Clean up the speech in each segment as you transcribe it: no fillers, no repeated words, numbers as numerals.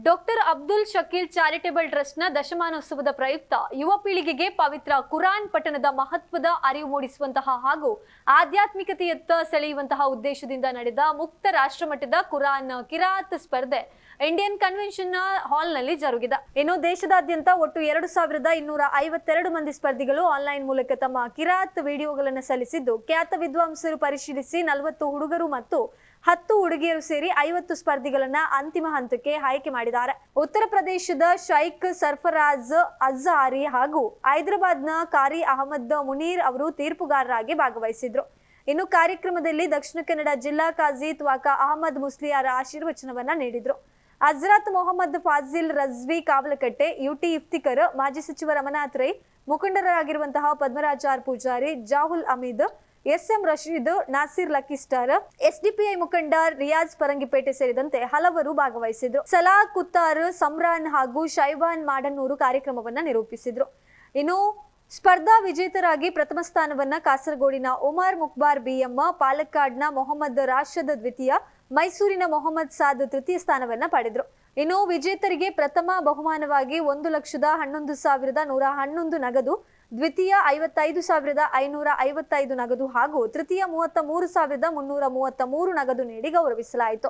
Doctor Abdul Shakeel charitable ಟ್ರಸ್ಟ್ನ ದಶಮಾನೋತ್ಸವದ ಪ್ರಯುಕ್ತ ಯುವ ಪೀಳಿಗೆಗೆ ಪವಿತ್ರ ಕುರಾನ್ ಪಠಣದ ಮಹತ್ವದ ಅರಿವು ಮೂಡಿಸುವಂತಹ ಹಾಗೂ ಆಧ್ಯಾತ್ಮಿಕತೆಯತ್ತ ಸೆಳೆಯುವಂತಹ ಉದ್ದೇಶದಿಂದ ನಡೆದ ಮುಕ್ತ ರಾಷ್ಟ್ರಮಟ್ಟದ ಕುರಾನ್ ಕಿರಾತ್ ಸ್ಪರ್ಧೆ ಇಂಡಿಯನ್ ಕನ್ವೆನ್ಷನ್ ಹಾಲ್ನಲ್ಲಿ ಜರುಗಿದೆ. ಇನ್ನು ದೇಶದಾದ್ಯಂತ ಒಟ್ಟು 2252 ಮಂದಿ ಸ್ಪರ್ಧಿಗಳು ಆನ್ಲೈನ್ ಮೂಲಕ ತಮ್ಮ ಕಿರಾತ್ ವಿಡಿಯೋಗಳನ್ನು ಸಲ್ಲಿಸಿದ್ದು, ಖ್ಯಾತ ವಿದ್ವಾಂಸರು ಪರಿಶೀಲಿಸಿ 40 ಹುಡುಗರು ಮತ್ತು 10 ಹುಡುಗಿಯರು ಸೇರಿ 50 ಸ್ಪರ್ಧಿಗಳನ್ನ ಅಂತಿಮ ಹಂತಕ್ಕೆ ಆಯ್ಕೆ ಮಾಡಿದ್ದಾರೆ. ಉತ್ತರ ಪ್ರದೇಶದ ಶೈಖ್ ಸರ್ಫರಾಜ್ ಅಜಾರಿ ಹಾಗೂ ಹೈದರಾಬಾದ್ನ ಕಾರಿ ಅಹಮದ್ ಮುನೀರ್ ಅವರು ತೀರ್ಪುಗಾರರಾಗಿ ಭಾಗವಹಿಸಿದ್ರು. ಇನ್ನು ಕಾರ್ಯಕ್ರಮದಲ್ಲಿ ದಕ್ಷಿಣ ಕನ್ನಡ ಜಿಲ್ಲಾ ಕಾಜಿ ತ್ವಾಕಾ ಅಹಮದ್ ಮುಸ್ಲಿಯಾರ ಆಶೀರ್ವಚನವನ್ನ ನೀಡಿದ್ರು. ಹಜರತ್ ಮೊಹಮ್ಮದ್ ಫಾಜಿಲ್ ರಜ್ವಿ ಕಾವಲಕಟ್ಟೆ, ಯುಟಿ ಇಫ್ತಿಕರ್, ಮಾಜಿ ಸಚಿವ ರಮನಾಥ್ ರೈ, ಮುಖಂಡರಾಗಿರುವಂತಹ ಪದ್ಮರಾಜಾರ್ ಪೂಜಾರಿ, ಜಾಹುಲ್ ಅಮೀದ್, ಎಸ್ಎಂ ರಶೀದ್, ನಾಸಿರ್ ಲಕ್ಕಿಸ್ಟಾರ್, ಎಸ್ಡಿಪಿಐ ಮುಖಂಡ ರಿಯಾಜ್ ಪರಂಗಿಪೇಟೆ ಸೇರಿದಂತೆ ಹಲವರು ಭಾಗವಹಿಸಿದ್ರು. ಸಲಾ ಕುತ್ತಾರ್, ಸಮ್ರಾನ್ ಹಾಗೂ ಶೈವಾನ್ ಮಾಡನ್ನೂರು ಕಾರ್ಯಕ್ರಮವನ್ನ ನಿರೂಪಿಸಿದ್ರು. ಇನ್ನು ಸ್ಪರ್ಧಾ ವಿಜೇತರಾಗಿ ಪ್ರಥಮ ಸ್ಥಾನವನ್ನ ಕಾಸರಗೋಡಿನ ಉಮರ್ ಮುಕ್ಬಾರ್ ಬಿಎಂ, ಪಾಲಕ್ಕಾಡ್ನ ಮೊಹಮ್ಮದ್ ರಾಶದ್ ದ್ವಿತೀಯ, ಮೈಸೂರಿನ ಮೊಹಮ್ಮದ್ ಸಾದ್ ತೃತೀಯ ಸ್ಥಾನವನ್ನ ಪಡೆದ್ರು. ಇನ್ನು ವಿಜೇತರಿಗೆ ಪ್ರಥಮ ಬಹುಮಾನವಾಗಿ 1,11,111 ನಗದು, ದ್ವಿತೀಯ 55,555 ನಗದು ಹಾಗೂ ತೃತೀಯ 33,333 ನಗದು ನೀಡಿ ಗೌರವಿಸಲಾಯಿತು.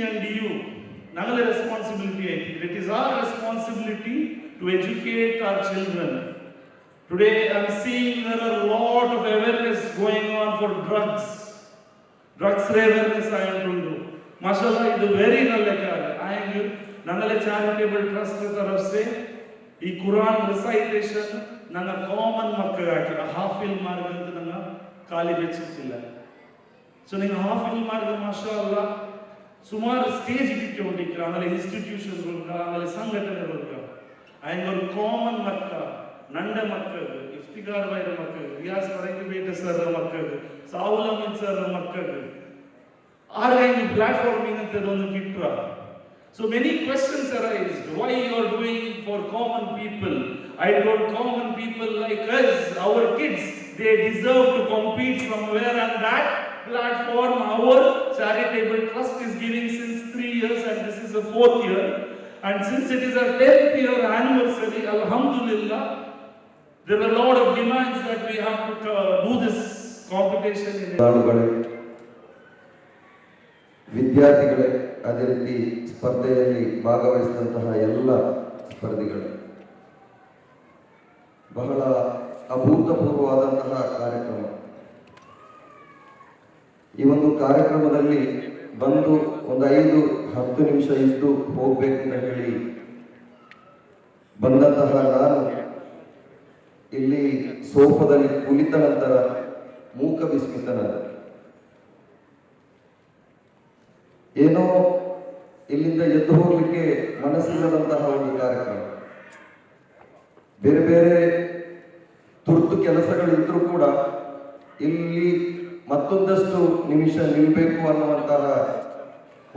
And you, Nagala responsibility, I think. It is our responsibility to educate our children. Today I am seeing there are a lot of awareness going on for drugs. Drugs awareness I am to do. Mashallah, it is very nalakar. I am Nagala charitable trust taraf se ee Quran recitation nana common makkagaki hafil marganta nana kali bechichilla. So ninga hafil marga mashallah ಸುಮಾರು stage ಇಟ್ಟು ಹೊಂದಿಕ್ಕಿರ ಆಮೇಲೆ ಇನ್ಸ್ಟಿಟ್ಯೂಷನ್ಗಳು ಆಮೇಲೆ ಸಂಘಟನೆಗಳು ಐನೂರು common ಮಕ್ಕ ನಂಡ ಮಕ್ಕಳು ಇಫ್ತಿಗಾರ್ ಬೈರ ಮಕ್ಕಳು Riyaz Parangipete sir ಮಕ್ಕಳು ಸಾವುಲ್ ಅಮೀದ್ ಸರ್ ಮಕ್ಕಳು ಆರ್ಗೈನ್ ಪ್ಲಾಟ್ಫಾರ್ಮ್ ಏನಂತ ಒಂದು ಕಿಟ್ರ. So many questions arise. Why you are doing for common people? I told common people like us, our kids, they deserve to compete somewhere, and that platform our charitable trust is giving since 3 years, and this is the 4th year, and since it is our 10th year anniversary, alhamdulillah, there are a lot of demands that we have to do this competition in ವಿದ್ಯಾರ್ಥಿಗಳೇ, ಅದೇ ರೀತಿ ಸ್ಪರ್ಧೆಯಲ್ಲಿ ಭಾಗವಹಿಸಿದಂತಹ ಎಲ್ಲ ಸ್ಪರ್ಧಿಗಳು ಬಹಳ ಅಭೂತಪೂರ್ವವಾದಂತಹ ಕಾರ್ಯಕ್ರಮ. ಈ ಒಂದು ಕಾರ್ಯಕ್ರಮದಲ್ಲಿ ಬಂದು ಒಂದು 5-10 ನಿಮಿಷ ಇದ್ದು ಹೋಗ್ಬೇಕಂತ ಹೇಳಿ ಬಂದಂತಹ ನಾನು ಇಲ್ಲಿ ಸೋಫಾದಲ್ಲಿ ಕುಳಿತ ನಂತರ ಮೂಕ ವಿಸ್ಮಿತನಾದ. ಏನೋ ಇಲ್ಲಿಂದ ಎದ್ದು ಹೋಗ್ಲಿಕ್ಕೆ ಮನಸ್ಸಿಲ್ಲದಂತಹ ಒಂದು ಕಾರ್ಯಕ್ರಮ. ಬೇರೆ ಬೇರೆ ತುರ್ತು ಕೆಲಸಗಳಿದ್ರೂ ಕೂಡ ಇಲ್ಲಿ ಮತ್ತೊಂದಷ್ಟು ನಿಮಿಷ ನಿಲ್ಲಬೇಕು ಅನ್ನುವಂತಹ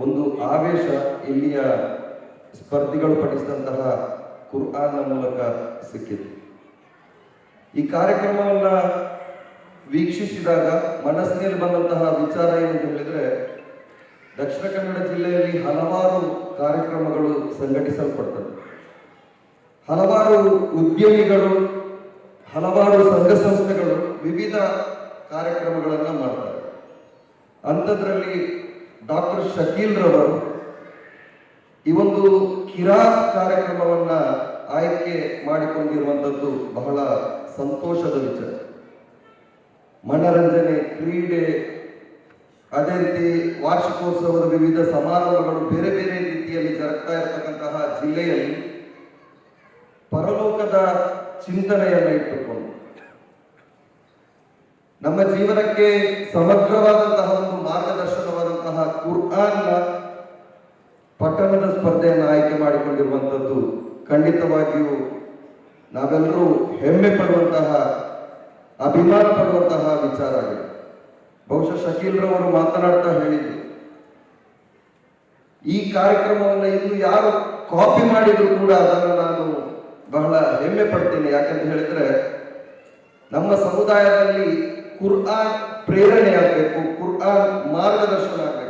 ಒಂದು ಆವೇಶ ಇಲ್ಲಿಯ ಸ್ಪರ್ಧಿಗಳು ಪಠಿಸಿದಂತಹ ಕುರ್ಆನ್ನ ಮೂಲಕ ಸಿಕ್ಕಿತು. ಈ ಕಾರ್ಯಕ್ರಮವನ್ನ ವೀಕ್ಷಿಸಿದಾಗ ಮನಸ್ಸಿನಲ್ಲಿ ಬಂದಂತಹ ವಿಚಾರ ಏನಂತ ಹೇಳಿದ್ರೆ, ದಕ್ಷಿಣ ಕನ್ನಡ ಜಿಲ್ಲೆಯಲ್ಲಿ ಹಲವಾರು ಕಾರ್ಯಕ್ರಮಗಳು ಸಂಘಟಿಸಲ್ಪಡ್ತದೆ. ಹಲವಾರು ಉದ್ಯಮಿಗಳು, ಹಲವಾರು ಸಂಘ ಸಂಸ್ಥೆಗಳು ವಿವಿಧ ಕಾರ್ಯಕ್ರಮಗಳನ್ನು ಮಾಡ್ತಾರೆ. ಅಂಥದ್ರಲ್ಲಿ ಡಾಕ್ಟರ್ ಶಕೀಲ್ ರವರು ಈ ಒಂದು ಕಿರಾತ್ ಕಾರ್ಯಕ್ರಮವನ್ನ ಆಯ್ಕೆ ಮಾಡಿಕೊಂಡಿರುವಂಥದ್ದು ಬಹಳ ಸಂತೋಷದ ವಿಚಾರ. ಮನರಂಜನೆ, ಕ್ರೀಡೆ, ಅದೇ ರೀತಿ ವಾರ್ಷಿಕೋತ್ಸವದ ವಿವಿಧ ಸಮಾರಂಭಗಳು ಬೇರೆ ಬೇರೆ ರೀತಿಯಲ್ಲಿ ಜರುಗ್ತಾ ಇರತಕ್ಕಂತಹ ಜಿಲ್ಲೆಯಲ್ಲಿ ಪರಲೋಕದ ಚಿಂತನೆಯನ್ನು ಇಟ್ಟುಕೊಂಡು ನಮ್ಮ ಜೀವನಕ್ಕೆ ಸಮಗ್ರವಾದಂತಹ ಒಂದು ಮಾರ್ಗದರ್ಶನವಾದಂತಹ ಕುರ್ಆನ್ನ ಪಠಣದ ಸ್ಪರ್ಧೆಯನ್ನು ಆಯ್ಕೆ ಮಾಡಿಕೊಂಡಿರುವಂಥದ್ದು ಖಂಡಿತವಾಗಿಯೂ ನಾವೆಲ್ಲರೂ ಹೆಮ್ಮೆ ಪಡುವಂತಹ, ಅಭಿಮಾನ ಪಡುವಂತಹ ವಿಚಾರ ಆಗಿದೆ. ಬಹುಶಃ ಶಕೀಲ್ ರವರು ಮಾತನಾಡ್ತಾ ಹೇಳಿದ್ರು, ಈ ಕಾರ್ಯಕ್ರಮವನ್ನು ಇನ್ನು ಯಾರು ಕಾಪಿ ಮಾಡಿದ್ರು ಕೂಡ ಅದನ್ನು ನಾನು ಬಹಳ ಹೆಮ್ಮೆ ಪಡ್ತೇನೆ. ಯಾಕಂತ ಹೇಳಿದ್ರೆ ನಮ್ಮ ಸಮುದಾಯದಲ್ಲಿ ಕುರ್ಆನ್ ಪ್ರೇರಣೆ ಆಗಬೇಕು, ಕುರ್ಆನ್ ಮಾರ್ಗದರ್ಶನ ಆಗಬೇಕು.